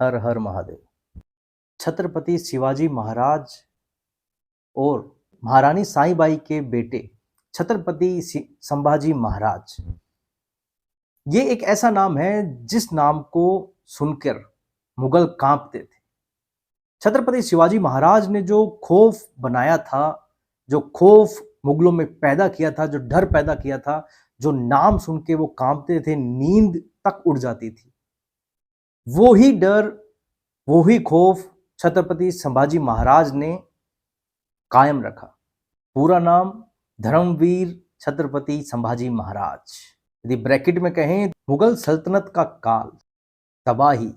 हर हर महादेव। छत्रपति शिवाजी महाराज और महारानी साईबाई के बेटे छत्रपति संभाजी महाराज, ये एक ऐसा नाम है जिस नाम को सुनकर मुगल कांपते थे। छत्रपति शिवाजी महाराज ने जो खौफ बनाया था, जो खौफ मुगलों में पैदा किया था, जो डर पैदा किया था, जो नाम सुन के वो कांपते थे, नींद तक उड़ जाती थी, वो ही डर, वो ही खौफ छत्रपति संभाजी महाराज ने कायम रखा। पूरा नाम धर्मवीर छत्रपति संभाजी महाराज। यदि ब्रैकेट में कहें, मुगल सल्तनत का काल, तबाही।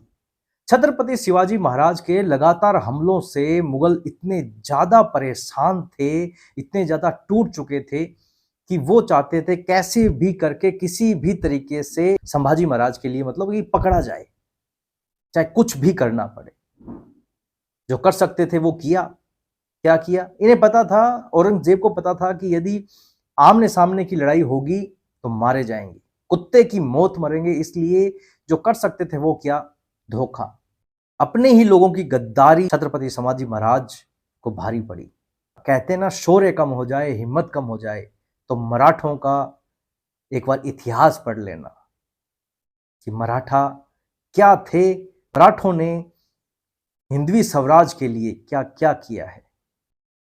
छत्रपति शिवाजी महाराज के लगातार हमलों से मुगल इतने ज्यादा परेशान थे, इतने ज्यादा टूट चुके थे कि वो चाहते थे कैसे भी करके, किसी भी तरीके से संभाजी महाराज के लिए मतलब कि पकड़ा जाए, चाहे कुछ भी करना पड़े। जो कर सकते थे वो किया। क्या किया? इन्हें पता था, औरंगजेब को पता था कि यदि आमने सामने की लड़ाई होगी तो मारे जाएंगे, कुत्ते की मौत मरेंगे। इसलिए जो कर सकते थे वो क्या? धोखा। अपने ही लोगों की गद्दारी छत्रपति संभाजी महाराज को भारी पड़ी। कहते ना, शौर्य कम हो जाए, हिम्मत कम हो जाए, तो मराठों का एक बार इतिहास पढ़ लेना कि मराठा क्या थे। मराठों ने हिंदवी स्वराज के लिए क्या क्या किया है।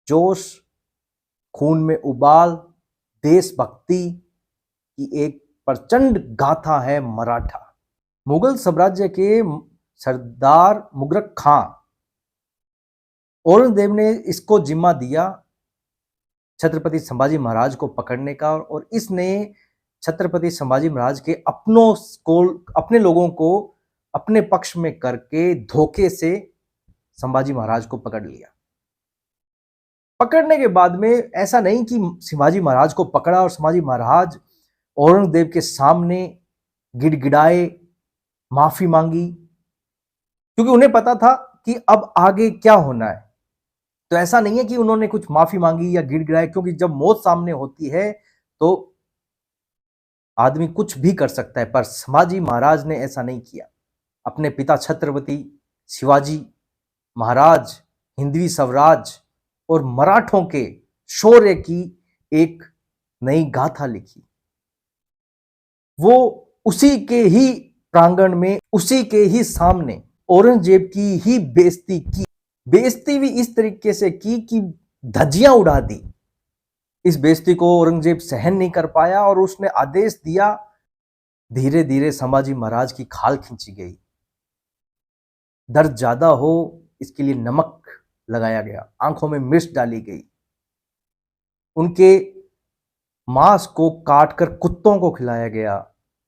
जोश, खून में उबाल, देशभक्ति की एक प्रचंड गाथा है मराठा। मुगल साम्राज्य के सरदार मुगरक खां, औरंगजेब ने इसको जिम्मा दिया छत्रपति संभाजी महाराज को पकड़ने का, और इसने छत्रपति संभाजी महाराज के अपने लोगों को अपने पक्ष में करके धोखे से संभाजी महाराज को पकड़ लिया। पकड़ने के बाद में ऐसा नहीं कि शिवाजी महाराज को पकड़ा और संभाजी महाराज औरंगजेब के सामने गिड़गिड़ाए, माफी मांगी, क्योंकि उन्हें पता था कि अब आगे क्या होना है। तो ऐसा नहीं है कि उन्होंने कुछ माफी मांगी या गिड़गिड़ाए, क्योंकि जब मौत सामने होती है तो आदमी कुछ भी कर सकता है, पर संभाजी महाराज ने ऐसा नहीं किया। अपने पिता छत्रपति शिवाजी महाराज, हिंदवी स्वराज और मराठों के शौर्य की एक नई गाथा लिखी। वो उसी के ही प्रांगण में, उसी के ही सामने औरंगजेब की ही बेइज्जती की। बेइज्जती भी इस तरीके से की कि धज्जियां उड़ा दी। इस बेइज्जती को औरंगजेब सहन नहीं कर पाया और उसने आदेश दिया, धीरे धीरे संभाजी महाराज की खाल खींची गई। दर्द ज्यादा हो इसके लिए नमक लगाया गया, आंखों में मिर्च डाली गई, उनके मांस को काटकर कुत्तों को खिलाया गया,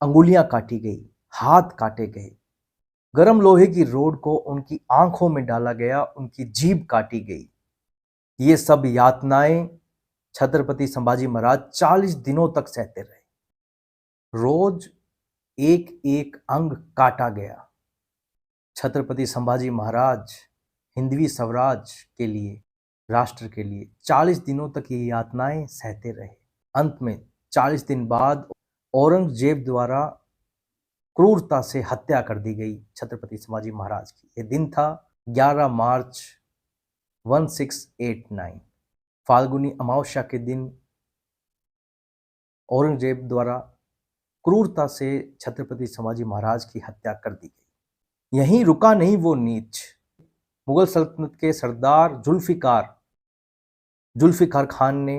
अंगुलियां काटी गई, हाथ काटे गए, गरम लोहे की रोड को उनकी आंखों में डाला गया, उनकी जीभ काटी गई। ये सब यातनाएं छत्रपति संभाजी महाराज 40 दिनों तक सहते रहे। रोज एक एक अंग काटा गया। छत्रपति संभाजी महाराज हिंदवी स्वराज के लिए, राष्ट्र के लिए 40 दिनों तक ये यातनाएं सहते रहे। अंत में 40 दिन बाद औरंगजेब द्वारा क्रूरता से हत्या कर दी गई छत्रपति संभाजी महाराज की। यह दिन था 11 मार्च 1689। फाल्गुनी अमावस्या के दिन औरंगजेब द्वारा क्रूरता से छत्रपति संभाजी महाराज की हत्या कर दी गई। यहीं रुका नहीं वो नीच। मुगल सल्तनत के सरदार जुल्फिकार खान ने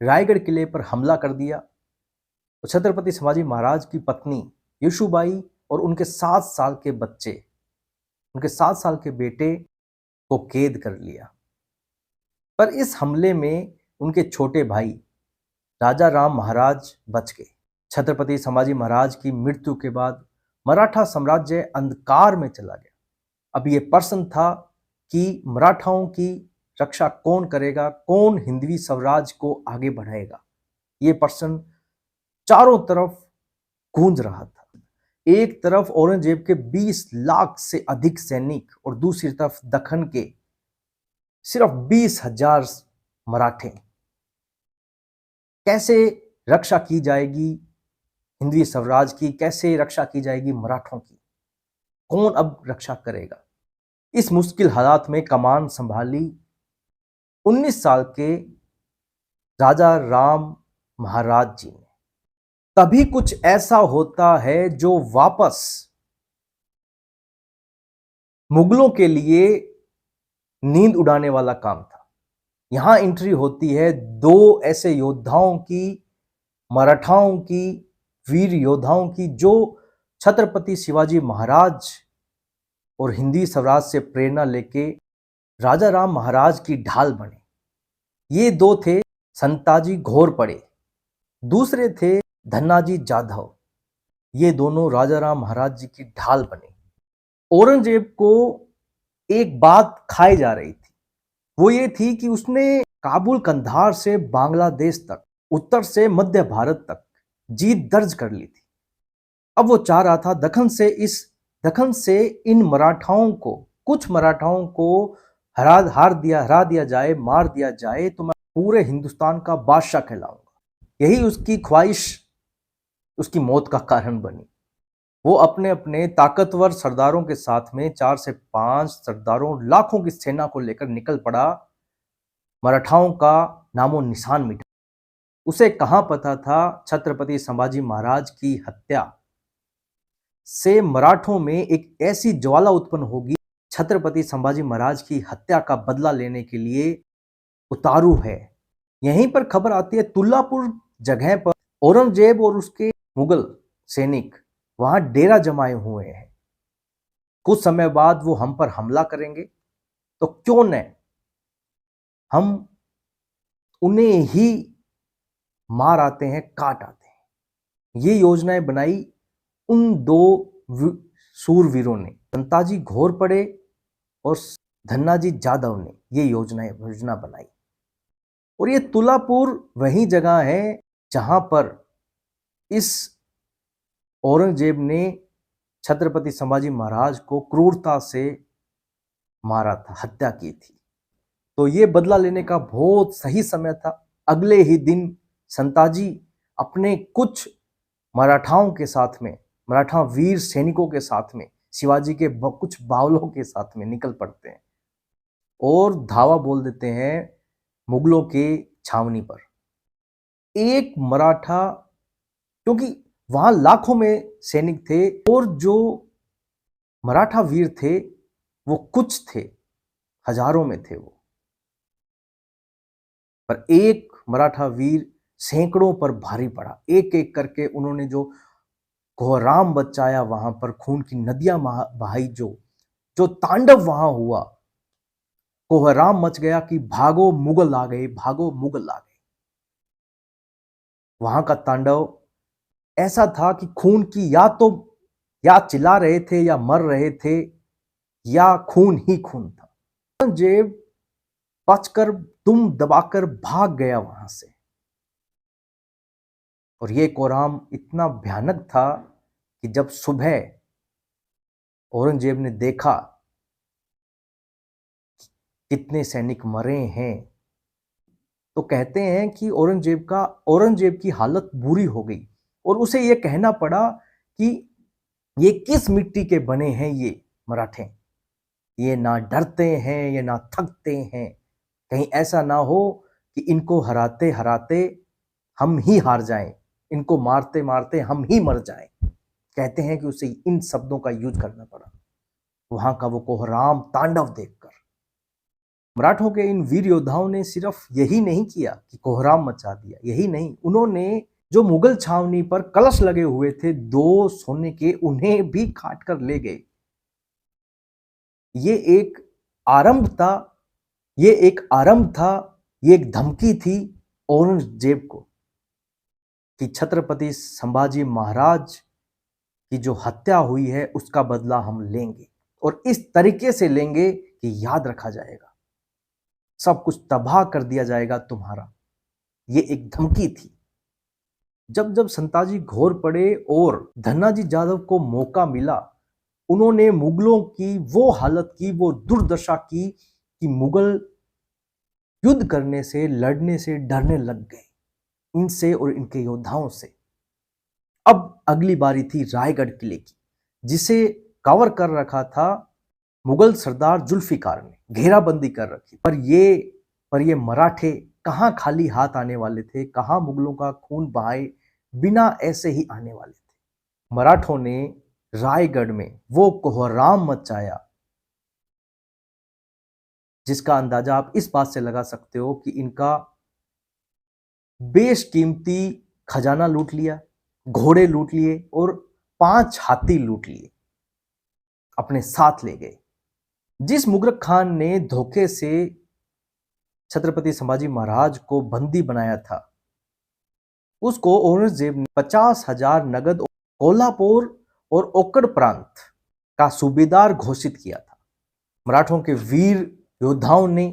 रायगढ़ किले पर हमला कर दिया। तो छत्रपति संभाजी महाराज की पत्नी येसुबाई और उनके 7 साल के बच्चे, उनके 7 साल के बेटे को कैद कर लिया। पर इस हमले में उनके छोटे भाई राजा राम महाराज बच गए। छत्रपति संभाजी महाराज की मृत्यु के बाद मराठा साम्राज्य अंधकार में चला गया। अब ये प्रश्न था कि मराठाओं की रक्षा कौन करेगा, कौन हिंदवी स्वराज को आगे बढ़ाएगा। ये प्रश्न चारों तरफ गूंज रहा था। एक तरफ औरंगजेब के 20 लाख से अधिक सैनिक और दूसरी तरफ दक्कन के सिर्फ 20,000 मराठे। कैसे रक्षा की जाएगी हिंदवी स्वराज की, कैसे रक्षा की जाएगी मराठों की? कौन अब रक्षा करेगा। इस मुश्किल हालात में कमान संभाली 19 साल के राजा राम महाराज जी ने। तभी कुछ ऐसा होता है जो वापस मुगलों के लिए नींद उड़ाने वाला काम था। यहां एंट्री होती है दो ऐसे योद्धाओं की, मराठाओं की, वीर योद्धाओं की, जो छत्रपति शिवाजी महाराज और हिंदी स्वराज से प्रेरणा लेके राजा राम महाराज की ढाल बने। ये दो थे संताजी घोरपड़े, दूसरे थे धन्नाजी जाधव। ये दोनों राजा राम महाराज जी की ढाल बने। औरंगजेब को एक बात खाई जा रही थी, वो ये थी कि उसने काबुल कंधार से बांग्लादेश तक, उत्तर से मध्य भारत तक जीत दर्ज कर ली थी। अब वो चाह रहा था दखन से इन मराठाओं को, कुछ मराठाओं को हरा दिया जाए, मार दिया जाए, तो मैं पूरे हिंदुस्तान का बादशाह कहलाऊंगा। यही उसकी ख्वाहिश उसकी मौत का कारण बनी। वो अपने अपने ताकतवर सरदारों के साथ में 4 से 5 सरदारों, लाखों की सेना को लेकर निकल पड़ा। मराठाओं का नामो निशान मिटा। उसे कहां पता था छत्रपति संभाजी महाराज की हत्या से मराठों में एक ऐसी ज्वाला उत्पन्न होगी, छत्रपति संभाजी महाराज की हत्या का बदला लेने के लिए उतारू है। यहीं पर खबर आती है तुल्लापुर जगह पर औरंगजेब और उसके मुगल सैनिक वहां डेरा जमाए हुए हैं। कुछ समय बाद वो हम पर हमला करेंगे, तो क्यों न हम उन्हें ही मार आते हैं, काट आते हैं। ये योजनाएं बनाई उन दो सूरवीरों ने, संताजी घोरपड़े और धन्नाजी जाधव ने ये योजना बनाई। और ये तुल्लापुर वही जगह है जहां पर इस औरंगजेब ने छत्रपति संभाजी महाराज को क्रूरता से मारा था, हत्या की थी। तो ये बदला लेने का बहुत सही समय था। अगले ही दिन संताजी अपने कुछ मराठाओं के साथ में, मराठा वीर सैनिकों के साथ में, शिवाजी के कुछ बावलों के साथ में निकल पड़ते हैं और धावा बोल देते हैं मुगलों के छावनी पर। एक मराठा, क्योंकि वहां लाखों में सैनिक थे और जो मराठा वीर थे वो कुछ थे, हजारों में थे वो, पर एक मराठा वीर सैकड़ों पर भारी पड़ा। एक एक करके उन्होंने जो कोहराम बचाया, वहां पर खून की नदियां बहाई, जो तांडव वहां हुआ, कोहराम मच गया कि भागो मुगल आ गए, भागो मुगल आ गए। वहां का तांडव ऐसा था कि खून की या चिल्ला रहे थे या मर रहे थे, या खून ही खून था। औरंगजेब बचकर दुम दबाकर भाग गया वहां से। और ये कोहराम इतना भयानक था कि जब सुबह औरंगजेब ने देखा कितने सैनिक मरे हैं, तो कहते हैं कि औरंगजेब की हालत बुरी हो गई और उसे यह कहना पड़ा कि ये किस मिट्टी के बने हैं ये मराठे, ये ना डरते हैं, ये ना थकते हैं। कहीं ऐसा ना हो कि इनको हराते हराते हम ही हार जाएं, इनको मारते मारते हम ही मर जाएं। कहते हैं कि उसे इन शब्दों का यूज करना पड़ा वहां का वो कोहराम तांडव देखकर। मराठों के इन वीर योद्धाओं ने सिर्फ यही नहीं किया कि कोहराम मचा दिया, यही नहीं, उन्होंने जो मुगल छावनी पर कलश लगे हुए थे 2 सोने के, उन्हें भी काट कर ले गए। ये एक आरंभ था, ये एक धमकी थी औरंगजेब को कि छत्रपति संभाजी महाराज की जो हत्या हुई है उसका बदला हम लेंगे, और इस तरीके से लेंगे कि याद रखा जाएगा, सब कुछ तबाह कर दिया जाएगा तुम्हारा। ये एक धमकी थी। जब जब संताजी घोरपड़े और धन्नाजी जाधव को मौका मिला, उन्होंने मुगलों की वो हालत की, वो दुर्दशा की कि मुगल युद्ध करने से, लड़ने से डरने लग गए, इनसे और इनके योद्धाओं से। अब अगली बारी थी रायगढ़ किले की, जिसे कवर कर रखा था मुगल सरदार जुल्फिकार ने, घेराबंदी कर रखी। पर ये मराठे कहाँ खाली हाथ आने वाले थे, कहाँ मुगलों का खून बहाए बिना ऐसे ही आने वाले थे। मराठों ने रायगढ़ में वो कोहराम मचाया जिसका अंदाजा आप इस बात से लगा सकते हो कि इनका बेशकीमती खजाना लूट लिया, घोड़े लूट लिए और 5 हाथी लूट लिए, अपने साथ ले गए। जिस मुगल खान ने धोखे से छत्रपति संभाजी महाराज को बंदी बनाया था, उसको औरंगजेब ने 50,000 नगद कोल्हापुर और ओकड़ प्रांत का सूबेदार घोषित किया था। मराठों के वीर योद्धाओं ने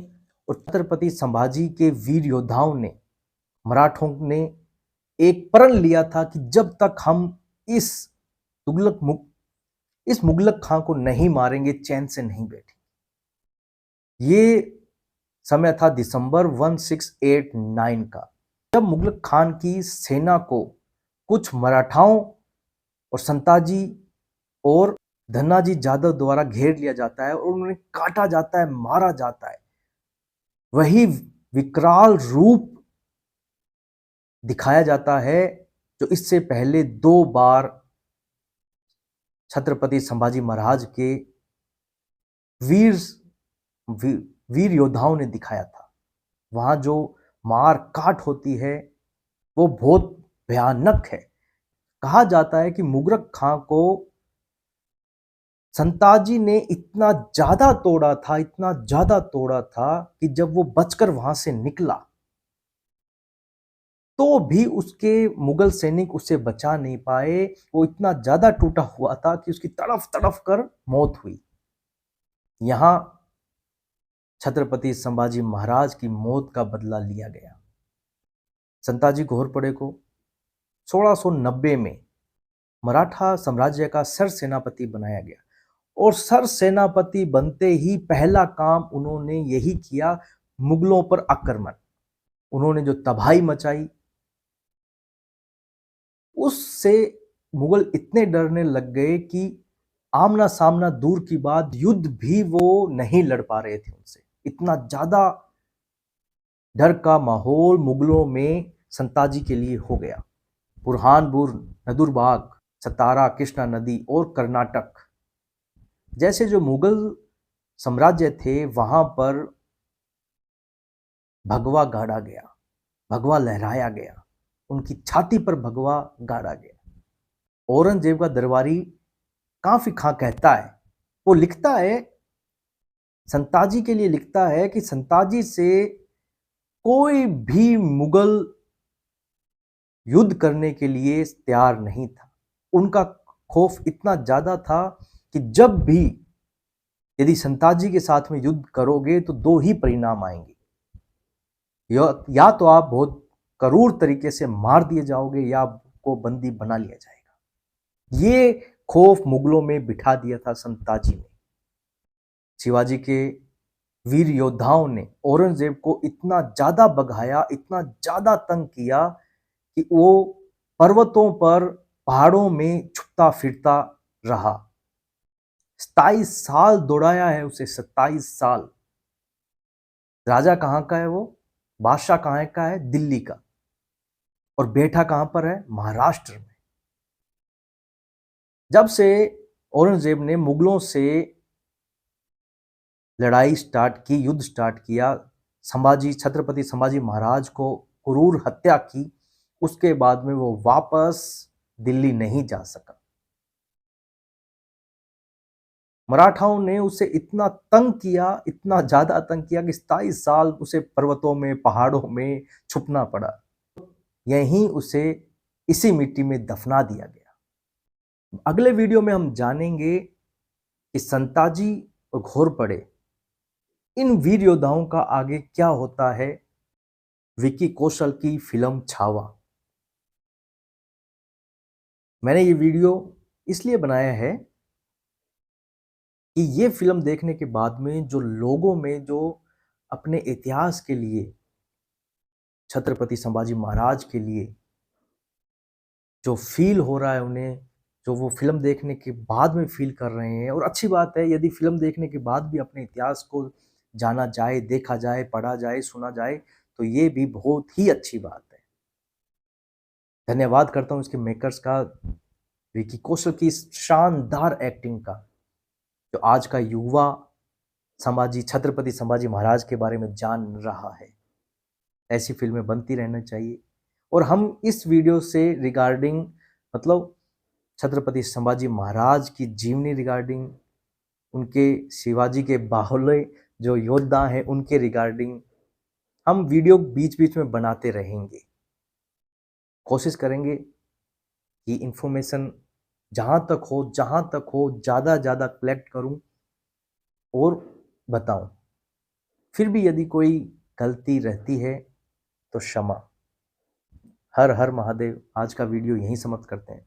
और छत्रपति संभाजी के वीर योद्धाओं ने, मराठों ने एक प्रण लिया था कि जब तक हम इस मुगलक खां को नहीं मारेंगे, चैन से नहीं बैठेंगे। ये समय था दिसंबर 1689 का, जब मुगलक खान की सेना को कुछ मराठाओं और संताजी और धन्नाजी जादव द्वारा घेर लिया जाता है और उन्हें काटा जाता है, मारा जाता है। वही विकराल रूप दिखाया जाता है जो इससे पहले 2 बार छत्रपति संभाजी महाराज के वीर योद्धाओं ने दिखाया था। वहां जो मार काट होती है वो बहुत भयानक है। कहा जाता है कि मुगलक खां को संताजी ने इतना ज्यादा तोड़ा था कि जब वो बचकर वहां से निकला तो भी उसके मुगल सैनिक उसे बचा नहीं पाए। वो इतना ज्यादा टूटा हुआ था कि उसकी तड़फ तड़फ कर मौत हुई। यहां छत्रपति संभाजी महाराज की मौत का बदला लिया गया। संताजी घोरपड़े को 1690 में मराठा साम्राज्य का सर सेनापति बनाया गया और सर सेनापति बनते ही पहला काम उन्होंने यही किया, मुगलों पर आक्रमण। उन्होंने जो तबाही मचाई उससे मुगल इतने डरने लग गए कि आमना सामना दूर की बात, युद्ध भी वो नहीं लड़ पा रहे थे उनसे। इतना ज्यादा डर का माहौल मुगलों में संताजी के लिए हो गया। बुरहानपुर, नदुरबाग, सतारा, कृष्णा नदी और कर्नाटक जैसे जो मुगल साम्राज्य थे वहां पर भगवा गाड़ा गया, भगवा लहराया गया, उनकी छाती पर भगवा गाड़ा गया। औरंगजेब का दरबारी काफी खां कहता है, वो लिखता है, संताजी के लिए लिखता है कि संताजी से कोई भी मुगल युद्ध करने के लिए तैयार नहीं था। उनका खौफ इतना ज्यादा था कि जब भी यदि संताजी के साथ में युद्ध करोगे तो 2 ही परिणाम आएंगे, या तो आप बहुत क्रूर तरीके से मार दिए जाओगे या आपको बंदी बना लिया जाएगा। ये खौफ मुगलों में बिठा दिया था संताजी ने। शिवाजी के वीर योद्धाओं ने औरंगजेब को इतना ज्यादा भगाया, इतना ज्यादा तंग किया कि वो पर्वतों पर, पहाड़ों में छुपता फिरता रहा। 27 साल दौड़ाया है उसे, 27 साल। राजा कहां का है वो, बादशाह कहां का है, दिल्ली का, और बैठा कहां पर है, महाराष्ट्र में। जब से औरंगजेब ने मुगलों से लड़ाई स्टार्ट की, युद्ध स्टार्ट किया, छत्रपति संभाजी महाराज को क्रूर हत्या की, उसके बाद में वो वापस दिल्ली नहीं जा सका। मराठाओं ने उसे इतना तंग किया, इतना ज्यादा तंग किया कि 27 साल उसे पर्वतों में, पहाड़ों में छुपना पड़ा। यहीं उसे इसी मिट्टी में दफना दिया गया। अगले वीडियो में हम जानेंगे कि संताजी और घोरपड़े, इन वीर योद्धाओं का आगे क्या होता है। विकी कौशल की फिल्म छावा। मैंने ये वीडियो इसलिए बनाया है कि ये फिल्म देखने के बाद में जो लोगों में जो अपने इतिहास के लिए, छत्रपति संभाजी महाराज के लिए जो फील हो रहा है उन्हें, जो वो फिल्म देखने के बाद में फील कर रहे हैं। और अच्छी बात है, यदि फिल्म देखने के बाद भी अपने इतिहास को जाना जाए, देखा जाए, पढ़ा जाए, सुना जाए, तो ये भी बहुत ही अच्छी बात है। धन्यवाद करता हूँ इसके मेकर्स का, विकी कौशल की इस शानदार एक्टिंग का, जो आज का युवा छत्रपति संभाजी महाराज के बारे में जान रहा है। ऐसी फिल्में बनती रहना चाहिए। और हम इस वीडियो से रिगार्डिंग, मतलब छत्रपति संभाजी महाराज की जीवनी रिगार्डिंग, उनके शिवाजी के बाहुल्य जो योद्धा हैं उनके रिगार्डिंग हम वीडियो बीच बीच में बनाते रहेंगे। कोशिश करेंगे कि इंफॉर्मेशन जहाँ तक हो ज़्यादा कलेक्ट करूँ और बताऊँ। फिर भी यदि कोई गलती रहती है तो क्षमा। हर हर महादेव। आज का वीडियो यहीं समाप्त करते हैं।